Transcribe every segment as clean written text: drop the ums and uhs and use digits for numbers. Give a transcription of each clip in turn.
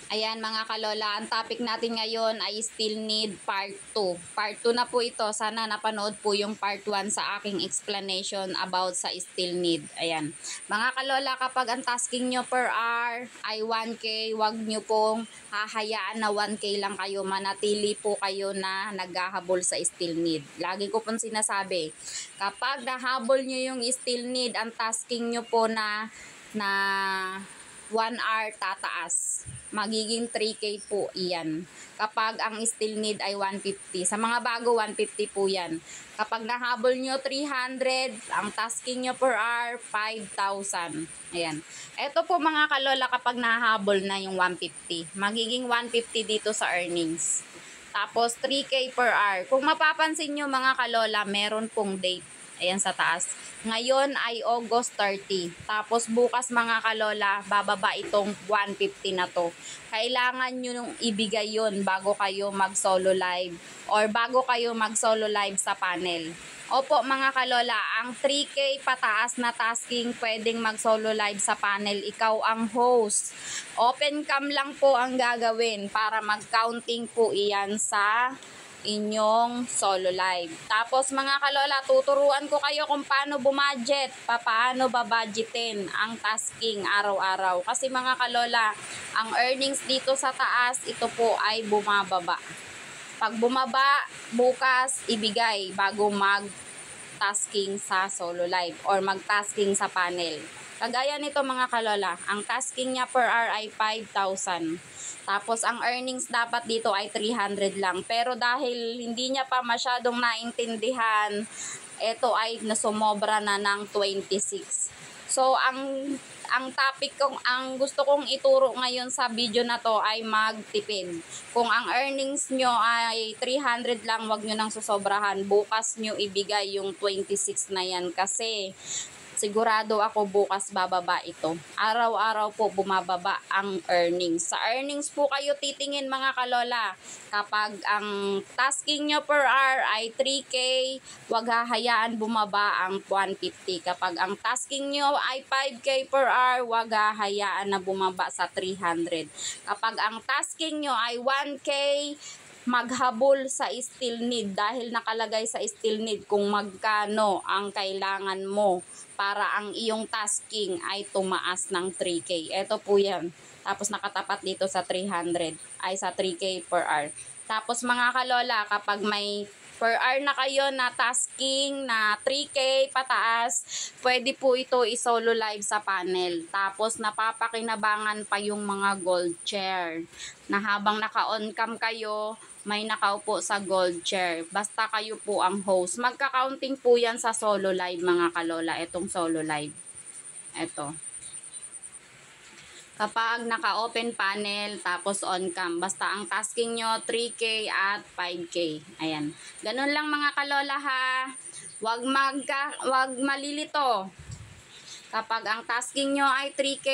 Ayan mga kalola, ang topic natin ngayon ay still need part 2. Part 2 na po ito. Sana napanood po yung part 1 sa aking explanation about sa still need. Ayan. Mga kalola, kapag ang tasking nyo per hour ay 1K, wag nyo pong hahayaan na 1K lang kayo. Manatili po kayo na naghahabol sa still need. Lagi ko pong sinasabi, kapag nahabol nyo yung still need, ang tasking nyo po na 1 hour tataas. Magiging 3K po iyan. Kapag ang still need ay 150. Sa mga bago, 150 po yan. Kapag nahabol nyo 300, ang tasking nyo per hour, 5,000. Ayan. Ito po mga kalola, kapag nahabol na yung 150. Magiging 150 dito sa earnings. Tapos 3K per hour. Kung mapapansin nyo mga kalola, meron pong date. Ayan sa taas. Ngayon ay August 30. Tapos bukas mga kalola, bababa itong 150 na to. Kailangan nyo nung ibigay yun bago kayo mag solo live or bago kayo mag solo live sa panel. Opo mga kalola, ang 3K pataas na tasking pwedeng mag solo live sa panel. Ikaw ang host. Open cam lang po ang gagawin para mag counting po iyan sa inyong solo live. Tapos mga kalola, tuturuan ko kayo kung paano budget, paano babudgetin ang tasking araw-araw. Kasi mga kalola, ang earnings dito sa taas, ito po ay bumababa. Pag bumaba, bukas ibigay bago mag-tasking sa solo live or mag-tasking sa panel. Kagaya nito mga kalola, ang tasking niya per hour ay 5,000. Tapos ang earnings dapat dito ay 300 lang. Pero dahil hindi niya pa masyadong naintindihan, ito ay nasumobra na ng 26. So ang topic kong ang gusto kong ituro ngayon sa video na to ay magtipid. Kung ang earnings nyo ay 300 lang, wag nyo nang susobrahan. Bukas nyo ibigay yung 26 na yan kasi sigurado ako bukas bababa ito. Araw-araw po bumababa ang earnings. Sa earnings po kayo titingin mga kalola. Kapag ang tasking nyo per hour ay 3K, wag hahayaan bumaba ang 150. Kapag ang tasking nyo ay 5K per hour, wag hahayaan na bumaba sa 300. Kapag ang tasking nyo ay 1K, maghabol sa still need dahil nakalagay sa still need kung magkano ang kailangan mo para ang iyong tasking ay tumaas ng 3K. Ito po yan. Tapos nakatapat dito sa 300 ay sa 3K per hour. Tapos mga kalola, kapag may per hour na kayo na tasking na 3K pataas, pwede po ito i-solo live sa panel. Tapos napapakinabangan pa yung mga gold chair na habang naka-on cam kayo, may nakaupo sa gold chair. Basta kayo po ang host. Magka-counting po yan sa solo live mga kalola. Itong solo live. Ito. Kapag naka-open panel, tapos on cam. Basta ang tasking nyo, 3K at 5K. Ayan. Ganun lang mga kalola ha. Wag malilito. Kapag ang tasking nyo ay 3K,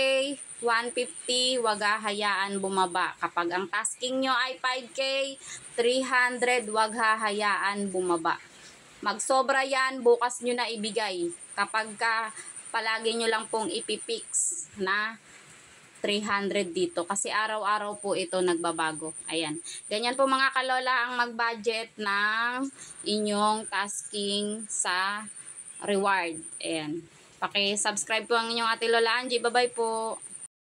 150, wag hahayaan bumaba. Kapag ang tasking nyo ay 5K, 300, wag hahayaan bumaba. Magsobra yan, bukas nyo na ibigay. Kapag palagi nyo lang pong ipipix na 300 dito. Kasi araw-araw po ito nagbabago. Ayan. Ganyan po mga kalola ang mag-budget ng inyong tasking sa reward. Ayan. Paki-subscribe po ang inyong Ate Lola Angie. Bye-bye po.